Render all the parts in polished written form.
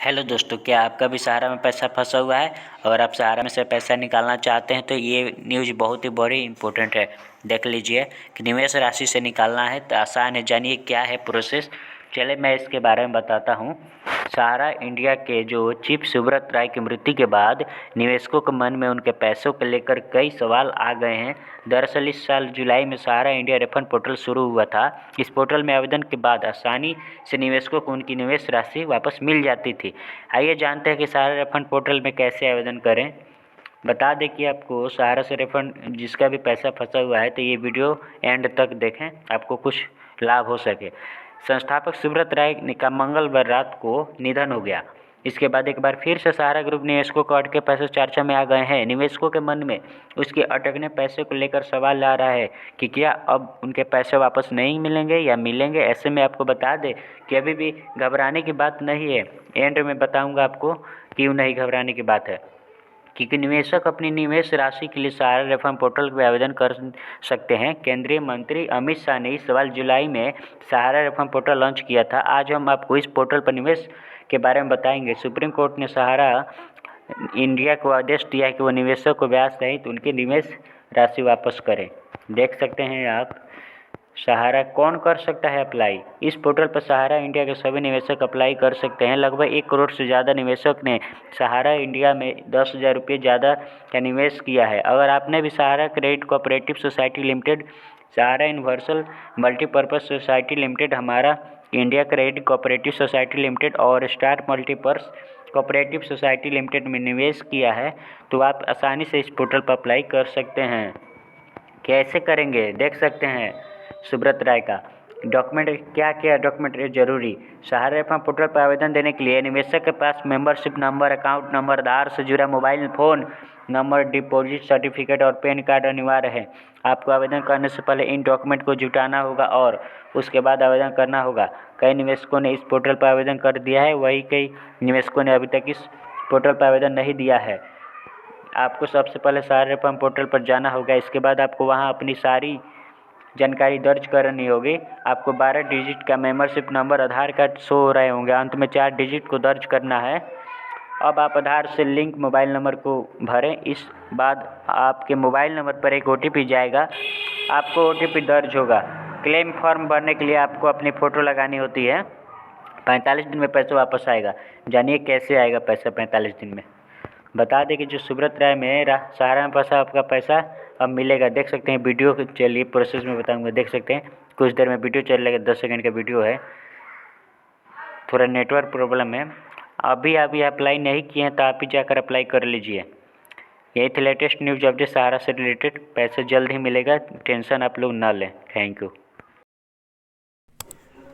Hello दोस्तों, क्या आपका भी सहारा में पैसा फंसा हुआ है? अगर आप सहारा में से पैसा निकालना चाहते हैं तो ये न्यूज़ बहुत ही बड़ी इम्पोर्टेंट है। देख लीजिए कि निवेश राशि से निकालना है तो आसान है। जानिए क्या है प्रोसेस। चलिए मैं इसके बारे में बताता हूँ। सहारा इंडिया के जो चीफ सुब्रत राय की मृत्यु के बाद निवेशकों के मन में उनके पैसों को लेकर कई सवाल आ गए हैं। दरअसल इस साल जुलाई में सहारा इंडिया रिफंड पोर्टल शुरू हुआ था। इस पोर्टल में आवेदन के बाद आसानी से निवेशकों को उनकी निवेश राशि वापस मिल जाती थी। आइए जानते हैं कि सहारा रिफंड पोर्टल में कैसे आवेदन करें। बता दें कि आपको सहारा से रिफंड जिसका भी पैसा फंसा हुआ है तो ये वीडियो एंड तक देखें, आपको कुछ लाभ हो सके। संस्थापक सुब्रत राय का मंगलवार रात को निधन हो गया। इसके बाद एक बार फिर से सहारा ग्रुप निवेशकों को अटके पैसे चर्चा में आ गए हैं। निवेशकों के मन में उसके अटकने पैसे को लेकर सवाल आ रहा है कि क्या अब उनके पैसे वापस नहीं मिलेंगे या मिलेंगे। ऐसे में आपको बता दें कि अभी भी घबराने की बात नहीं है। एंड में बताऊंगा आपको क्यों नहीं घबराने की बात है, क्योंकि निवेशक अपनी निवेश राशि के लिए सहारा रिफंड पोर्टल पर आवेदन कर सकते हैं। केंद्रीय मंत्री अमित शाह ने इस साल जुलाई में सहारा रिफंड पोर्टल लॉन्च किया था। आज हम आपको इस पोर्टल पर निवेश के बारे में बताएंगे। सुप्रीम कोर्ट ने सहारा इंडिया को आदेश दिया है कि वो निवेशक को ब्याज सहित उनकी निवेश राशि वापस करें। देख सकते हैं आप सहारा कौन कर सकता है अप्लाई। इस पोर्टल पर सहारा इंडिया के सभी निवेशक अप्लाई कर सकते हैं। लगभग 1 करोड़ से ज़्यादा निवेशक ने सहारा इंडिया में 10,000 रुपये ज़्यादा का निवेश किया है। अगर आपने भी Sahara credit cooperative society limited, Sahara universal multipurpose society limited, Hamara India credit cooperative society limited और star multipurpose cooperative society limited में निवेश किया है तो आप आसानी से इस पोर्टल पर अप्लाई कर सकते हैं। कैसे करेंगे देख सकते हैं। सुब्रत राय का डॉक्यूमेंट, क्या क्या डॉक्यूमेंट है जरूरी। सहारा रिफंड पोर्टल पर आवेदन देने के लिए निवेशक के पास मेंबरशिप नंबर, अकाउंट नंबर, आधार से जुड़ा mobile phone number, deposit certificate और पैन कार्ड अनिवार्य है। आपको आवेदन करने से पहले इन डॉक्यूमेंट को जुटाना होगा और उसके बाद आवेदन करना होगा। कई निवेशकों ने इस पोर्टल पर आवेदन कर दिया है, वहीं कई निवेशकों ने अभी तक इस पोर्टल पर आवेदन नहीं दिया है। आपको सबसे पहले सहारा रिफंड पोर्टल पर जाना होगा। इसके बाद आपको वहां अपनी सारी जानकारी दर्ज करनी होगी। आपको 12 डिजिट का मेंबरशिप नंबर, आधार कार्ड शो हो रहे होंगे, अंत में 4 डिजिट को दर्ज करना है। अब आप आधार से लिंक मोबाइल नंबर को भरें। इस बाद आपके मोबाइल नंबर पर एक OTP जाएगा, आपको OTP दर्ज होगा। क्लेम फॉर्म भरने के लिए आपको अपनी फ़ोटो लगानी होती है। 45 दिन में पैसा वापस आएगा। जानिए कैसे आएगा पैसा 45 दिन में। बता दें कि जो सुब्रत राय में सहारा में फंसा आपका पैसा अब मिलेगा। देख सकते हैं वीडियो को, चलिए प्रोसेस में बताऊंगा। देख सकते हैं कुछ देर में वीडियो चलेगा, 10 सेकंड का वीडियो है। थोड़ा नेटवर्क प्रॉब्लम है। अभी अप्लाई नहीं किए हैं तो आप ही जाकर अप्लाई कर लीजिए। यही थे लेटेस्ट न्यूज़ अपडेट सहारा से रिलेटेड। पैसा जल्द ही मिलेगा, टेंशन आप लोग ना लें। Thank you.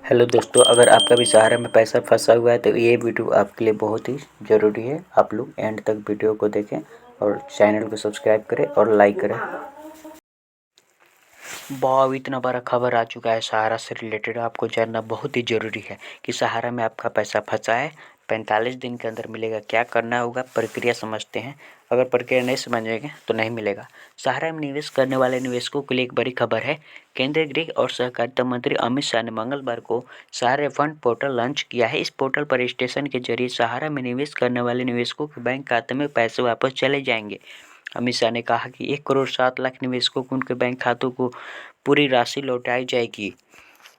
हेलो दोस्तों, अगर आपका भी सहारा में पैसा फंसा हुआ है तो ये वीडियो आपके लिए बहुत ही ज़रूरी है। आप लोग एंड तक वीडियो को देखें और चैनल को सब्सक्राइब करें और लाइक करें। बहुत इतना बड़ा खबर आ चुका है सहारा से रिलेटेड, आपको जानना बहुत ही ज़रूरी है कि सहारा में आपका पैसा फंसा है, 45 दिन के अंदर मिलेगा। क्या करना होगा, प्रक्रिया समझते हैं। अगर प्रक्रिया नहीं समझेंगे तो नहीं मिलेगा। सहारा में निवेश करने वाले निवेशकों के लिए एक बड़ी खबर है। केंद्रीय गृह और सहकारिता मंत्री अमित शाह ने मंगलवार को सहारा रिफंड पोर्टल लॉन्च किया है। इस पोर्टल पर रजिस्ट्रेशन के जरिए सहारा में निवेश करने वाले निवेशकों के बैंक खाते में पैसे वापस चले जाएंगे। अमित शाह ने कहा कि 1 करोड़ 7 लाख निवेशकों को उनके बैंक खातों को पूरी राशि लौटाई जाएगी।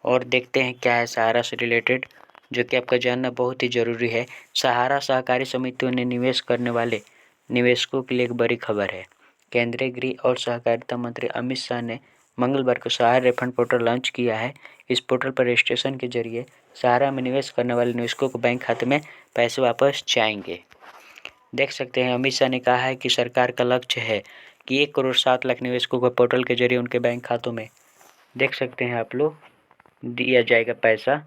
और देखते हैं क्या है सहारा से रिलेटेड, जो कि आपका जानना बहुत ही ज़रूरी है। सहारा सहकारी समितियों ने निवेश करने वाले निवेशकों के लिए एक बड़ी खबर है। केंद्रीय गृह और सहकारिता मंत्री अमित शाह ने मंगलवार को सहारा रिफंड पोर्टल लॉन्च किया है। इस पोर्टल पर रजिस्ट्रेशन के जरिए सहारा में निवेश करने वाले निवेशकों को बैंक खाते में पैसे वापस जाएंगे। देख सकते हैं अमित शाह ने कहा है कि सरकार का लक्ष्य है कि 1 करोड़ 7 लाख निवेशकों को पोर्टल के जरिए उनके बैंक खातों में, देख सकते हैं आप लोग, दिया जाएगा पैसा।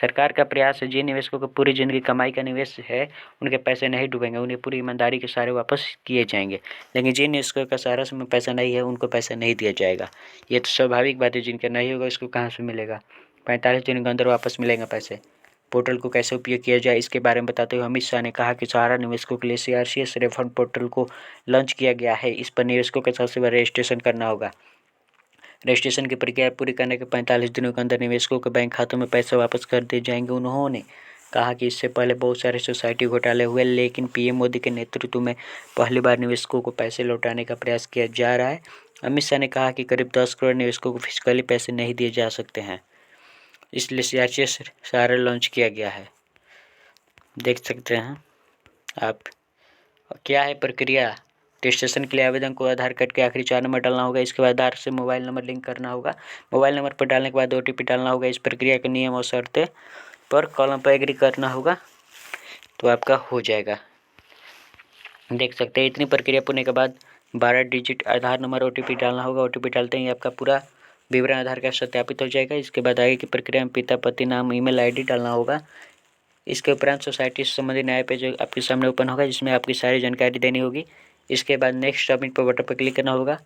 सरकार का प्रयास है जिन निवेशकों को पूरी ज़िंदगी कमाई का निवेश है उनके पैसे नहीं डूबेंगे, उन्हें पूरी ईमानदारी के सारे वापस किए जाएंगे। लेकिन जिन निवेशकों का सहारा में पैसा नहीं है उनको पैसा नहीं दिया जाएगा। ये तो स्वाभाविक बात है, जिनका नहीं होगा उसको कहाँ से मिलेगा। 45 दिन के अंदर वापस मिलेंगे पैसे। पोर्टल को कैसे उपयोग किया जाए इसके बारे में बताते हुए अमित शाह ने कहा कि सहारा निवेशकों के लिए CRCS रिफंड पोर्टल को लॉन्च किया गया है। इस पर निवेशकों के सबसे पहले रजिस्ट्रेशन करना होगा। रजिस्ट्रेशन की प्रक्रिया पूरी करने के 45 दिनों के अंदर निवेशकों के बैंक खातों में पैसे वापस कर दिए जाएंगे। उन्होंने कहा कि इससे पहले बहुत सारे सोसाइटी घोटाले हुए, लेकिन पीएम मोदी के नेतृत्व में पहली बार निवेशकों को पैसे लौटाने का प्रयास किया जा रहा है। अमित शाह ने कहा कि करीब 10 करोड़ निवेशकों को फिजिकली पैसे नहीं दिए जा सकते हैं, इसलिए सीआरसीएस सहारा लॉन्च किया गया है। देख सकते हैं आप। क्या है प्रक्रिया? रजिस्ट्रेशन के लिए आवेदन को आधार कार्ड के आखिरी 4 नंबर डालना होगा। इसके बाद आधार से मोबाइल नंबर लिंक करना होगा। मोबाइल नंबर पर डालने के बाद ओटीपी डालना होगा। इस प्रक्रिया के नियम और शर्तें पर कॉलम पर एग्री करना होगा तो आपका हो जाएगा। देख सकते हैं इतनी प्रक्रिया पूर्ण के बाद 12 डिजिट आधार नंबर ओटीपी डालना होगा। ओटीपी डालते ही आपका पूरा विवरण आधार कार्ड सत्यापित हो जाएगा। इसके बाद आगे की प्रक्रिया में पिता, पति नाम, ईमेल आईडी डालना होगा। इसके उपरांत सोसाइटी से संबंधित नया पेज आपके सामने ओपन होगा, जिसमें आपकी सारी जानकारी देनी होगी। इसके बाद नेक्स्ट सबमिट पर बटन पर क्लिक करना होगा।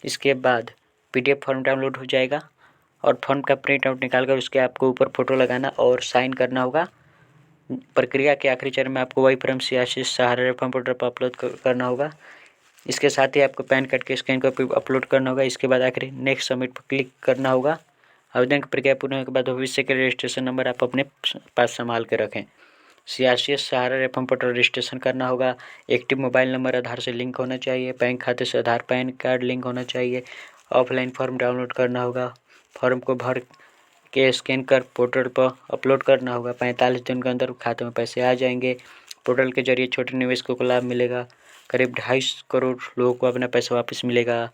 इसके बाद पीडीएफ फॉर्म डाउनलोड हो जाएगा और फॉर्म का प्रिंट आउट निकाल कर उसके आपको ऊपर फोटो लगाना और साइन करना होगा। प्रक्रिया के आखिरी चरण में आपको वही फॉर्म सीआरसीएस सहारा रेफरल पोर्टल पर अपलोड करना होगा। इसके साथ ही आपको पैन कार्ड के स्कैन कॉपी अपलोड करना होगा। इसके बाद आखिरी नेक्स्ट सबमिट पर क्लिक करना होगा। आवेदन की प्रक्रिया पूर्ण होने के बाद भविष्य के रजिस्ट्रेशन नंबर आप अपने पास संभाल के रखें। सीआरसीएस सहारा रेफरल पोर्टल रजिस्ट्रेशन करना होगा। एक्टिव मोबाइल नंबर आधार से लिंक होना चाहिए। बैंक खाते से आधार पैन कार्ड लिंक होना चाहिए। ऑफलाइन फॉर्म डाउनलोड करना होगा। फॉर्म को भर के स्कैन कर पोर्टल पर अपलोड करना होगा। 45 दिन के अंदर खाते में पैसे आ जाएंगे। पोर्टल के जरिए छोटे निवेशकों को लाभ मिलेगा। करीब 2.5 करोड़ लोगों को अपना पैसा वापस मिलेगा।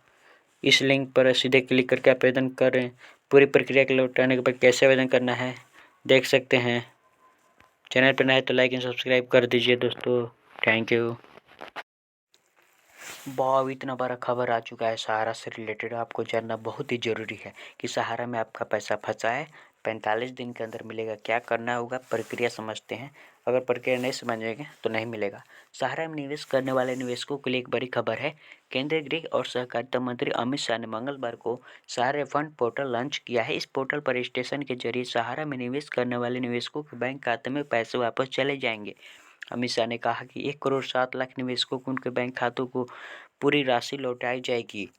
इस लिंक पर सीधे क्लिक करके आवेदन करें। पूरी प्रक्रिया के लौटाने के बाद कैसे आवेदन करना है देख सकते हैं। चैनल पर नए हैं तो लाइक एंड सब्सक्राइब कर दीजिए दोस्तों। Thank you. बहुत इतना बड़ा खबर आ चुका है सहारा से रिलेटेड, आपको जानना बहुत ही ज़रूरी है कि सहारा में आपका पैसा फंसा है। 45 दिन के अंदर मिलेगा। क्या करना होगा, प्रक्रिया समझते हैं। अगर प्रक्रिया नहीं समझेंगे तो नहीं मिलेगा। सहारा में निवेश करने वाले निवेशकों के लिए एक बड़ी खबर है। केंद्रीय गृह और सहकारिता मंत्री अमित शाह ने मंगलवार को सहारा फंड पोर्टल लॉन्च किया है। इस पोर्टल पर रजिस्ट्रेशन के जरिए सहारा में निवेश करने वाले निवेशकों के बैंक खाते में पैसे वापस चले जाएंगे। अमित शाह ने कहा कि 1 करोड़ 7 लाख निवेशकों को उनके बैंक खातों को पूरी राशि लौटाई जाएगी।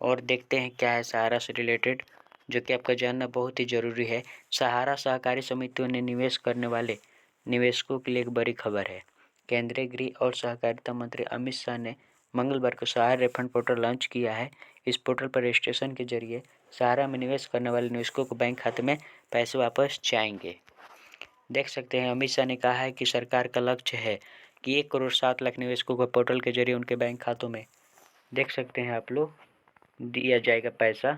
और देखते हैं क्या है सहारा से रिलेटेड, जो कि आपका जानना बहुत ही ज़रूरी है। सहारा सहकारी समितियों ने निवेश करने वाले निवेशकों के लिए एक बड़ी खबर है। केंद्रीय गृह और सहकारिता मंत्री अमित शाह ने मंगलवार को सहारा रिफंड पोर्टल लॉन्च किया है। इस पोर्टल पर रजिस्ट्रेशन के जरिए सहारा में निवेश करने वाले निवेशकों को बैंक खाते में पैसे वापस जाएंगे। देख सकते हैं अमित शाह ने कहा है कि सरकार का लक्ष्य है कि 1 करोड़ 7 लाख निवेशकों को पोर्टल के जरिए उनके बैंक खातों में देख सकते हैं आप लोग दिया जाएगा पैसा।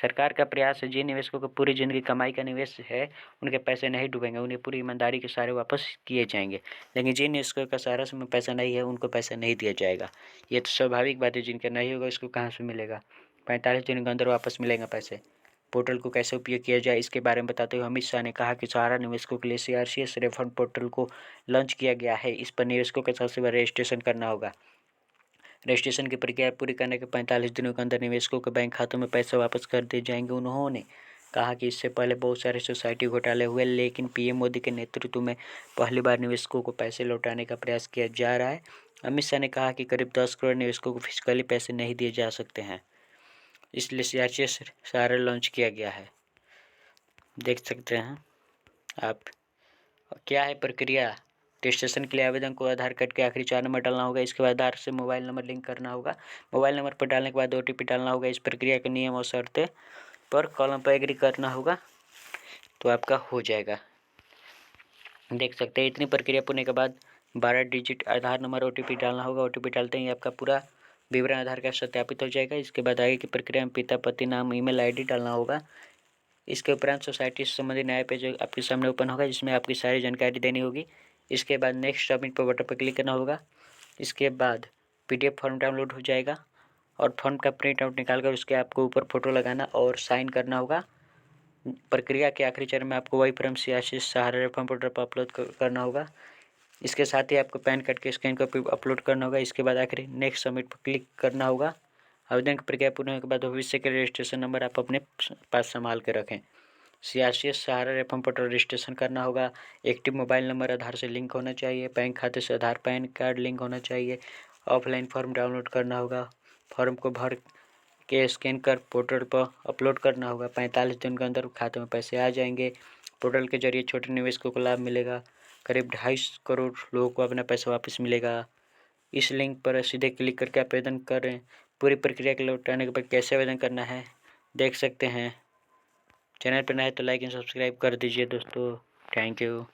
सरकार का प्रयास है जिन निवेशकों को पूरी जिंदगी कमाई का निवेश है उनके पैसे नहीं डूबेंगे, उन्हें पूरी ईमानदारी के सारे वापस किए जाएंगे। लेकिन जिन निवेशकों का सारा समय पैसा नहीं है उनको पैसा नहीं दिया जाएगा। ये तो स्वाभाविक बात है, जिनका नहीं होगा उसको कहाँ से मिलेगा। 45 दिन के अंदर वापस मिलेंगे पैसे। पोर्टल को कैसे उपयोग किया जाए इसके बारे में बताते हुए अमित शाह ने कहा कि सहारा निवेशकों के लिए सीआरसीएस रेफंड पोर्टल को लॉन्च किया गया है। इस पर निवेशकों के सबसे पहले रजिस्ट्रेशन करना होगा। रजिस्ट्रेशन की प्रक्रिया पूरी करने के 45 दिनों के अंदर निवेशकों के बैंक खातों में पैसे वापस कर दिए जाएंगे। उन्होंने कहा कि इससे पहले बहुत सारे सोसाइटी घोटाले हुए, लेकिन पीएम मोदी के नेतृत्व में पहली बार निवेशकों को पैसे लौटाने का प्रयास किया जा रहा है। अमित शाह ने कहा कि करीब 10 करोड़ निवेशकों को फिजिकली पैसे नहीं दिए जा सकते हैं, इसलिए सीआरसीएस सहारा लॉन्च किया गया है। देख सकते हैं आप। क्या है प्रक्रिया? रजिस्ट्रेशन के लिए आवेदन को आधार कार्ड के आखिरी 4 नंबर डालना होगा। इसके बाद आधार से मोबाइल नंबर लिंक करना होगा। मोबाइल नंबर पर डालने के बाद ओटीपी डालना होगा। इस प्रक्रिया के नियम और शर्तें पर कॉलम पर एग्री करना होगा तो आपका हो जाएगा। देख सकते हैं इतनी प्रक्रिया पूर्ण के बाद 12 डिजिट आधार नंबर ओटीपी डालना होगा। ओटीपी डालते ही आपका पूरा विवरण आधार कार्ड सत्यापित हो जाएगा। इसके बाद आगे की प्रक्रिया में पिता, पति नाम, ईमेल आईडी डालना होगा। इसके उपरांत सोसाइटी से संबंधित नया पेज आपके सामने ओपन होगा, जिसमें आपकी सारी जानकारी देनी होगी। इसके बाद नेक्स्ट सबमिट पर बटन पर क्लिक करना होगा। इसके बाद पीडीएफ फॉर्म डाउनलोड हो जाएगा और फॉर्म का प्रिंट आउट निकाल कर उसके आपको ऊपर फोटो लगाना और साइन करना होगा। प्रक्रिया के आखिरी चरण में आपको वही फॉर्म सीआरसीएस सहारा रेफरल पोर्टल पर अपलोड करना होगा। इसके साथ ही आपको पैन कार्ड के स्कैन कॉपी अपलोड करना होगा। इसके बाद आखिरी नेक्स्ट सबमिट पर क्लिक करना होगा। आवेदन की प्रक्रिया पूर्ण होने के बाद भविष्य के रजिस्ट्रेशन नंबर आप अपने पास संभाल के रखें। सीआरसीएस सहारा रेफरल पोर्टल रजिस्ट्रेशन करना होगा। एक्टिव मोबाइल नंबर आधार से लिंक होना चाहिए। बैंक खाते से आधार पैन कार्ड लिंक होना चाहिए। ऑफलाइन फॉर्म डाउनलोड करना होगा। फॉर्म को भर के स्कैन कर पोर्टल पर अपलोड करना होगा। 45 दिन के अंदर खाते में पैसे आ जाएंगे। पोर्टल के जरिए छोटे निवेशकों को लाभ मिलेगा। करीब 250 करोड़ लोगों को अपना पैसा वापस मिलेगा। इस लिंक पर सीधे क्लिक करके आवेदन करें। पूरी प्रक्रिया के लौटाने के बाद कैसे आवेदन करना है देख सकते हैं। चैनल पर नए तो लाइक एंड सब्सक्राइब कर दीजिए दोस्तों। Thank you.